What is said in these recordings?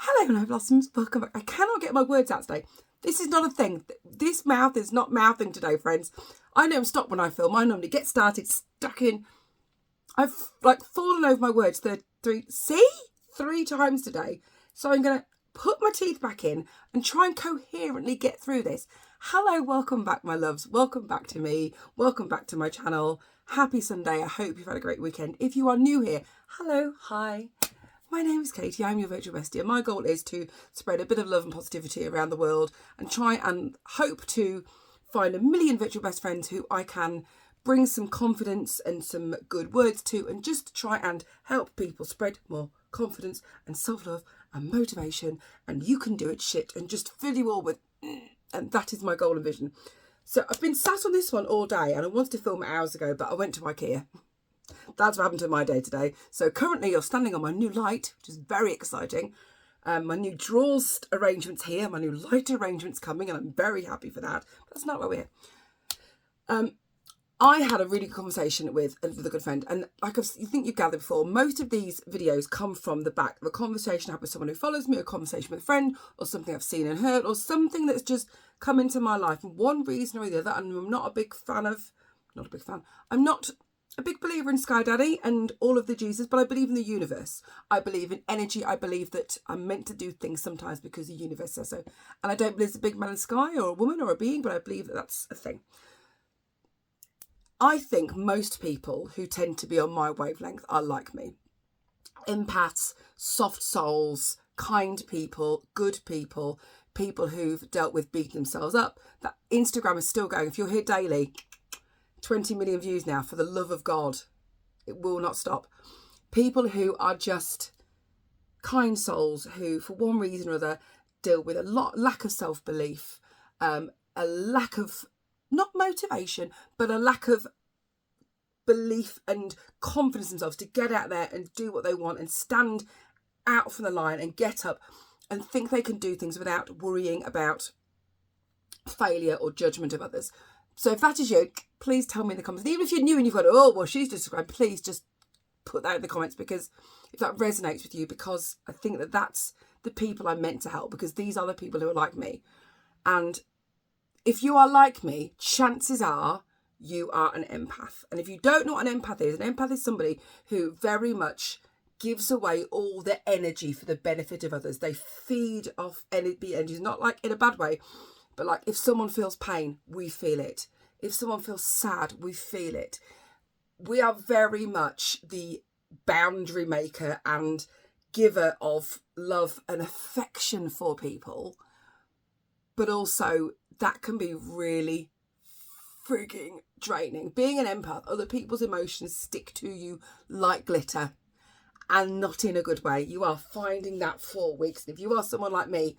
Hello, Love Blossoms. Welcome back. I cannot get my words out today. This is not a thing. This mouth is not mouthing today, friends. I don't stop when I film. I normally get started, stuck in. I've fallen over my words three times today. So I'm going to put my teeth back in and try and coherently get through this. Hello, welcome back, my loves. Welcome back to me. Welcome back to my channel. Happy Sunday. I hope you've had a great weekend. If you are new here, hello, hi. My name is Katie, I'm your virtual bestie, and my goal is to spread a bit of love and positivity around the world and try and hope to find a million virtual best friends who I can bring some confidence and some good words to, and just try and help people spread more confidence and self-love and motivation, and you can do it shit, and just fill you all with, and that is my goal and vision. So I've been sat on this one all day, and I wanted to film it hours ago, but I went to IKEA. That's what happened to my day today. So currently you're standing on my new light, which is very exciting. My new drawers arrangements here, my new light arrangements coming, and I'm very happy for that. That's not why we're here. I had a really good conversation with a good friend, and like you think you've gathered before, most of these videos come from the back of a conversation I had with someone who follows me, a conversation with a friend, or something I've seen and heard, or something that's just come into my life for one reason or the other. And I'm not a big believer in Sky Daddy and all of the Jesus, but I believe in the universe. I believe in energy. I believe that I'm meant to do things sometimes because the universe says so. And I don't believe it's a big man in the sky or a woman or a being, but I believe that that's a thing. I think most people who tend to be on my wavelength are like me. Empaths, soft souls, kind people, good people, people who've dealt with beating themselves up. That Instagram is still going. If you're here daily, 20 million views now, for the love of God. It will not stop. People who are just kind souls who, for one reason or other, deal with a lack of self-belief, a lack of, not motivation, but a lack of belief and confidence in themselves to get out there and do what they want and stand out from the line and get up and think they can do things without worrying about failure or judgment of others. So if that is you, please tell me in the comments. And even if you're new and you've got, oh, well, she's described, please just put that in the comments, because if that resonates with you, because I think that that's the people I'm meant to help, because these are the people who are like me. And if you are like me, chances are you are an empath. And if you don't know what an empath is somebody who very much gives away all their energy for the benefit of others. They feed off energy, not like in a bad way, but like if someone feels pain, we feel it. If someone feels sad, we feel it. We are very much the boundary maker and giver of love and affection for people. But also that can be really freaking draining. Being an empath, other people's emotions stick to you like glitter, and not in a good way. You are finding that for weeks. If you are someone like me,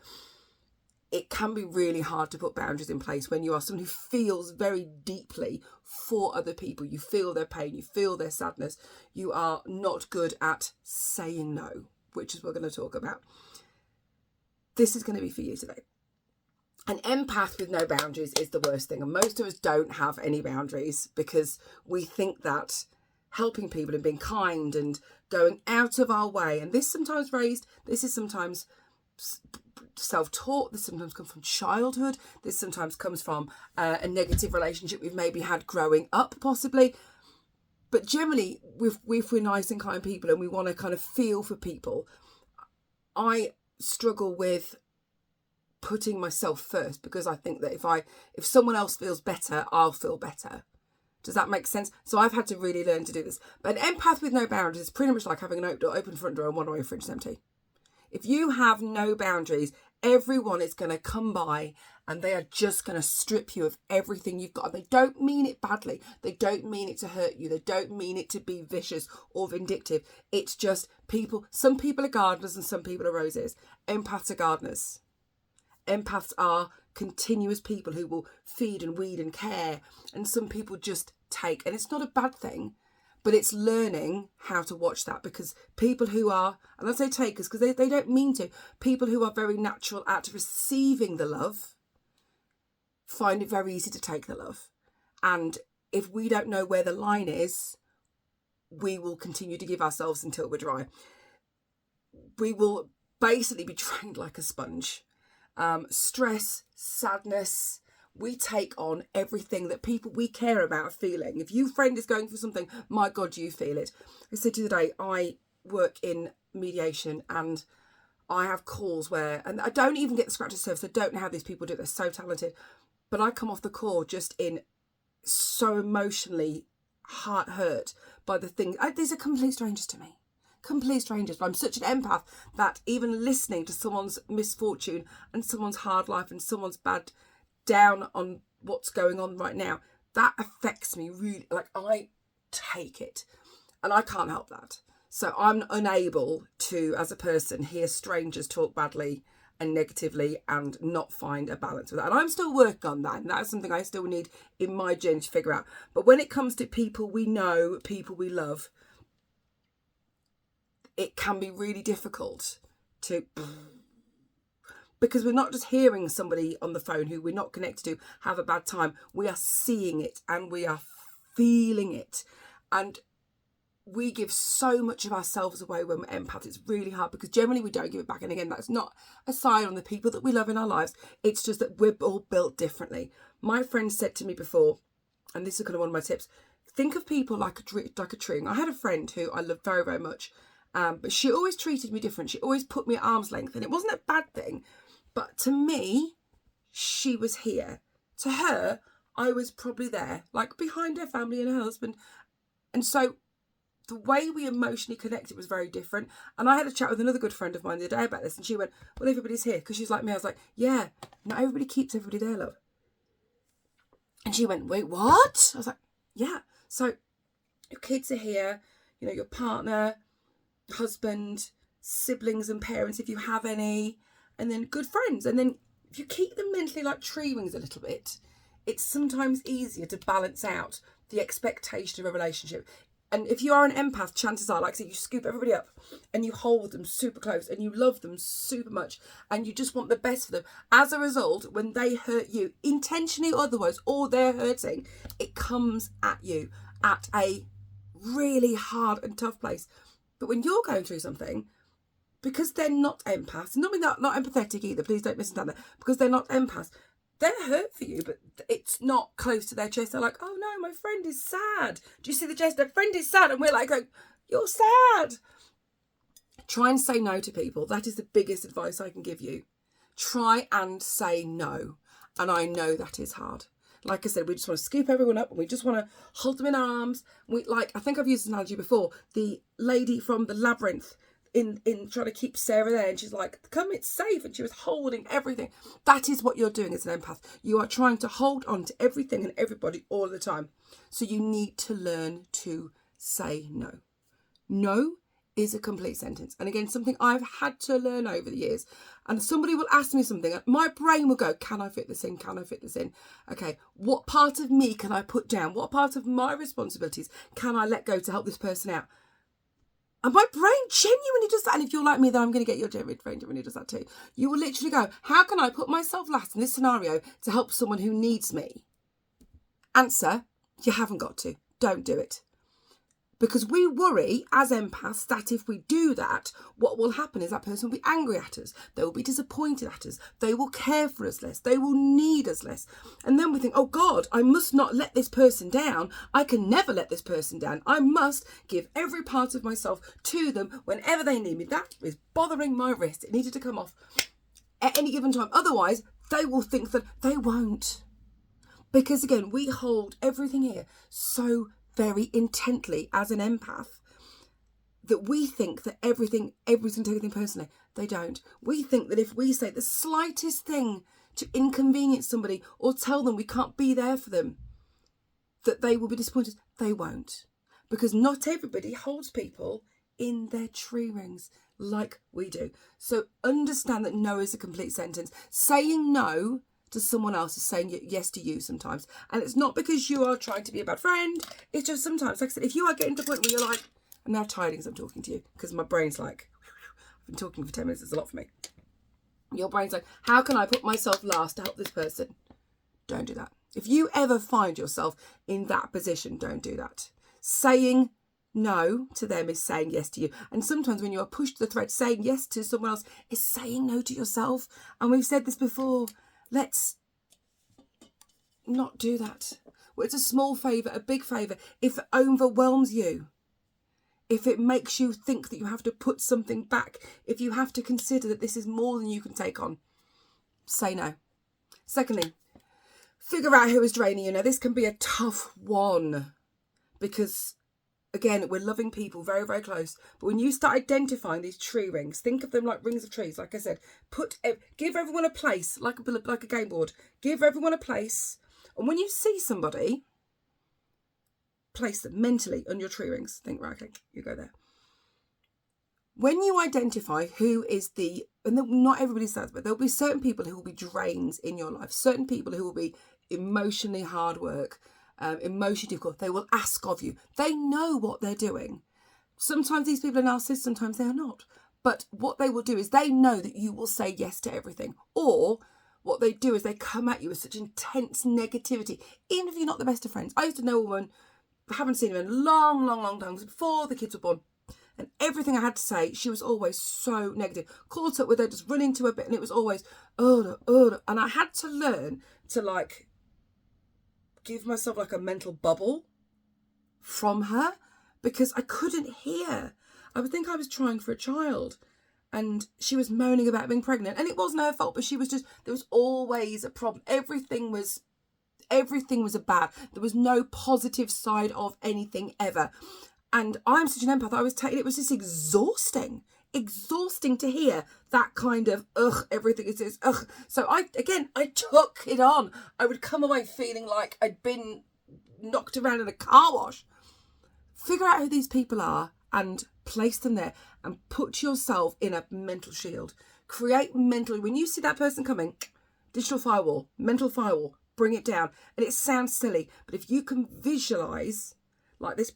it can be really hard to put boundaries in place when you are someone who feels very deeply for other people. You feel their pain, you feel their sadness. You are not good at saying no, which is what we're going to talk about. This is going to be for you today. An empath with no boundaries is the worst thing. And most of us don't have any boundaries because we think that helping people and being kind and going out of our way, and this is sometimes self-taught, this sometimes comes from childhood, this sometimes comes from a negative relationship we've maybe had growing up possibly. But generally, if we're nice and kind people and we want to kind of feel for people, I struggle with putting myself first, because I think that if someone else feels better, I'll feel better. Does that make sense? So I've had to really learn to do this. But an empath with no boundaries is pretty much like having an open front door and one way fridge is empty. If you have no boundaries, everyone is going to come by and they are just going to strip you of everything you've got. And they don't mean it badly. They don't mean it to hurt you. They don't mean it to be vicious or vindictive. It's just people. Some people are gardeners and some people are roses. Empaths are gardeners. Empaths are continuous people who will feed and weed and care. And some people just take. And it's not a bad thing. But it's learning how to watch that, because people who are, and I say takers because they don't mean to, people who are very natural at receiving the love find it very easy to take the love. And if we don't know where the line is, we will continue to give ourselves until we're dry. We will basically be drained like a sponge. Stress, sadness, we take on everything that people we care about are feeling. If your friend is going through something, my God, you feel it. I said to you today, I work in mediation, and I have calls where, and I don't even get the scratch of surface. I don't know how these people do it. They're so talented. But I come off the call just in so emotionally heart hurt by the things. These are complete strangers to me. Complete strangers. But I'm such an empath that even listening to someone's misfortune and someone's hard life and someone's bad down on what's going on right now, that affects me really. Like, I take it, and I can't help that. So I'm unable to, as a person, hear strangers talk badly and negatively and not find a balance with that. And I'm still working on that. And that is something I still need in my journey to figure out. But when it comes to people we know, people we love, it can be really difficult to... Because we're not just hearing somebody on the phone who we're not connected to have a bad time. We are seeing it and we are feeling it. And we give so much of ourselves away when we're empath. It's really hard because generally we don't give it back. And again, that's not a sign on the people that we love in our lives. It's just that we're all built differently. My friend said to me before, and this is kind of one of my tips, think of people like a tree. I had a friend who I loved very, very much, but she always treated me different. She always put me at arm's length, and it wasn't a bad thing. But to me, she was here. To her, I was probably there, like behind her family and her husband. And so the way we emotionally connected was very different. And I had a chat with another good friend of mine the other day about this, and she went, well, everybody's here, because she's like me. I was like, yeah, not everybody keeps everybody there, love. And she went, wait, what? I was like, yeah. So your kids are here, you know, your partner, husband, siblings and parents, if you have any, and then good friends. And then if you keep them mentally like tree rings a little bit, it's sometimes easier to balance out the expectation of a relationship. And if you are an empath, chances are, like I said, you scoop everybody up and you hold them super close and you love them super much and you just want the best for them. As a result, when they hurt you, intentionally or otherwise, or they're hurting, it comes at you at a really hard and tough place. But when you're going through something, because they're not empaths, not empathetic either, please don't misunderstand that, because they're not empaths, they're hurt for you, but it's not close to their chest. They're like, oh no, my friend is sad. Do you see the chest? Their friend is sad. And we're like, you're sad. Try and say no to people. That is the biggest advice I can give you. Try and say no. And I know that is hard. Like I said, we just want to scoop everyone up and we just want to hold them in our arms. I think I've used this analogy before. The lady from the labyrinth in trying to keep Sarah there, and she's like, come, it's safe, and she was holding everything. That is what you're doing as an empath. You are trying to hold on to everything and everybody all the time. So you need to learn to say no. No is a complete sentence. And again, something I've had to learn over the years. And somebody will ask me something, my brain will go, can I fit this in? Can I fit this in? Okay, what part of me can I put down? What part of my responsibilities can I let go to help this person out? And my brain genuinely does that. And if you're like me, then I'm going to get your brain genuinely does that too. You will literally go, how can I put myself last in this scenario to help someone who needs me? Answer, you haven't got to. Don't do it. Because we worry as empaths that if we do that, what will happen is that person will be angry at us. They will be disappointed at us. They will care for us less. They will need us less. And then we think, oh God, I must not let this person down. I can never let this person down. I must give every part of myself to them whenever they need me. That is bothering my wrist. It needed to come off at any given time. Otherwise, they will think that they won't. Because again, we hold everything here so very intently as an empath that we think that everything personally. They don't. We think that if we say the slightest thing to inconvenience somebody or tell them we can't be there for them, that they will be disappointed. They won't. Because not everybody holds people in their tree rings like we do. So understand that no is a complete sentence. Saying no to someone else is saying yes to you sometimes. And it's not because you are trying to be a bad friend. It's just sometimes, like I said, if you are getting to the point where you're like, I'm now tired because I'm talking to you, because my brain's like, I've been talking for 10 minutes, it's a lot for me. Your brain's like, how can I put myself last to help this person? Don't do that. If you ever find yourself in that position, don't do that. Saying no to them is saying yes to you. And sometimes when you are pushed to the thread, saying yes to someone else is saying no to yourself. And we've said this before. Let's not do that. Well, it's a small favour, a big favour. If it overwhelms you, if it makes you think that you have to put something back, if you have to consider that this is more than you can take on, say no. Secondly, figure out who is draining you. Now, this can be a tough one because, again, we're loving people very, very close. But when you start identifying these tree rings, think of them like rings of trees. Like I said, give everyone a place, like a game board. Give everyone a place. And when you see somebody, place them mentally on your tree rings. Think, right, okay, you go there. When you identify who is and not everybody says, but there'll be certain people who will be drains in your life, certain people who will be emotionally hard work, emotionally difficult. They will ask of you. They know what they're doing. Sometimes these people are narcissists, sometimes they are not. But what they will do is they know that you will say yes to everything. Or what they do is they come at you with such intense negativity, even if you're not the best of friends. I used to know a woman, I haven't seen her in a long, long, long time, before the kids were born. And everything I had to say, she was always so negative. Caught up with her, just running to a bit, and it was always, and I had to learn to give myself a mental bubble from her because I couldn't hear. I would think I was trying for a child, and she was moaning about being pregnant, and it wasn't her fault, but there was always a problem. Everything was a bad. There was no positive side of anything ever. And I'm such an empath, it was just exhausting to hear that kind of, everything is, So I took it on. I would come away feeling like I'd been knocked around in a car wash. Figure out who these people are and place them there and put yourself in a mental shield. Create mentally, when you see that person coming, digital firewall, mental firewall, bring it down. And it sounds silly, but if you can visualize like this,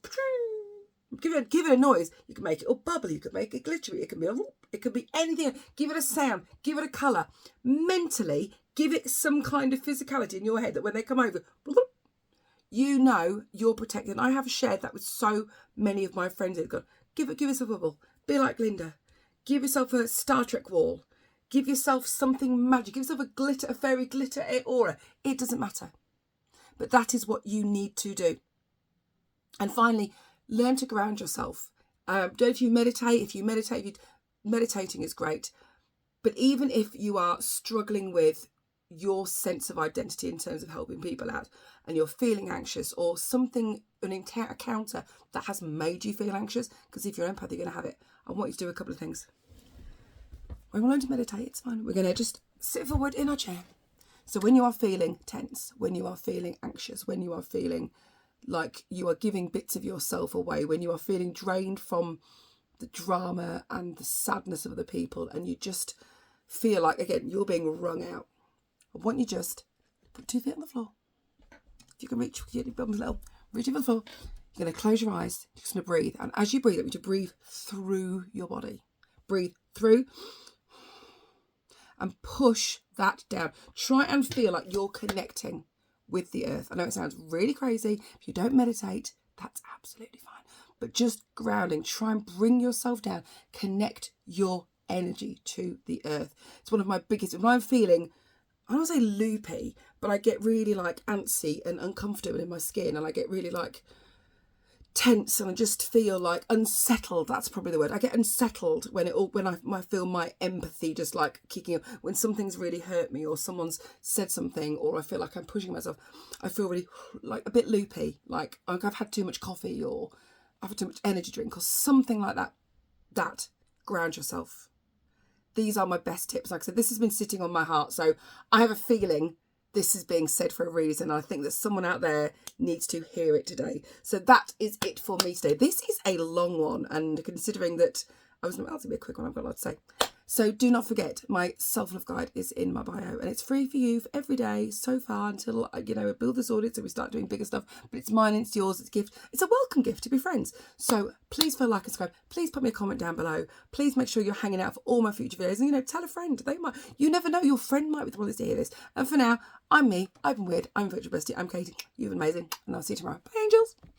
give it a noise. You can make it all bubbly. You can make it glittery. It can be anything. Give it a sound. Give it a colour. Mentally, give it some kind of physicality in your head that when they come over, you know you're protected. And I have shared that with so many of my friends. They've gone, give yourself a bubble. Be like Linda. Give yourself a Star Trek wall. Give yourself something magic. Give yourself a fairy glitter aura. It doesn't matter. But that is what you need to do. And finally, learn to ground yourself. Don't you meditate? If you meditate, meditating is great. But even if you are struggling with your sense of identity in terms of helping people out and you're feeling anxious or something, an encounter that has made you feel anxious, because if you're empath, you're going to have it. I want you to do a couple of things. When we learn to meditate, it's fine. We're going to just sit forward in our chair. So when you are feeling tense, when you are feeling anxious, when you are feeling like you are giving bits of yourself away, when you are feeling drained from the drama and the sadness of other people, and you just feel like, again, you're being wrung out, I want you just put 2 feet on the floor. If you can reach your bums a little, reach over the floor. You're going to close your eyes. You're just going to breathe. And as you breathe, I want you to breathe through your body. Breathe through and push that down. Try and feel like you're connecting with the earth. I know it sounds really crazy. If you don't meditate, that's absolutely fine. But just grounding, try and bring yourself down. Connect your energy to the earth. It's one of my biggest, when I'm feeling, I don't want to say loopy, but I get really antsy and uncomfortable in my skin, and I get really tense, and I just feel unsettled. That's probably the word. I get unsettled when I feel my empathy just kicking up. When something's really hurt me, or someone's said something, or I feel like I'm pushing myself, I feel really a bit loopy, like I've had too much coffee, or I've had too much energy drink, or something like that. Ground yourself. These are my best tips. Like I said, this has been sitting on my heart, so I have a feeling this is being said for a reason. I think that someone out there needs to hear it today. So that is it for me today. This is a long one, and considering that that's going to be a quick one, I've got a lot to say. So do not forget, my self-love guide is in my bio, and it's free for you for every day so far until, we build this audience and we start doing bigger stuff. But it's mine, it's yours, it's a gift. It's a welcome gift to be friends. So please feel like and subscribe. Please put me a comment down below. Please make sure you're hanging out for all my future videos. And, tell a friend. You never know, your friend might be the one that's to hear this. And for now, I'm me. I've been weird. I'm virtual bestie. I'm Katie. You've been amazing. And I'll see you tomorrow. Bye, angels.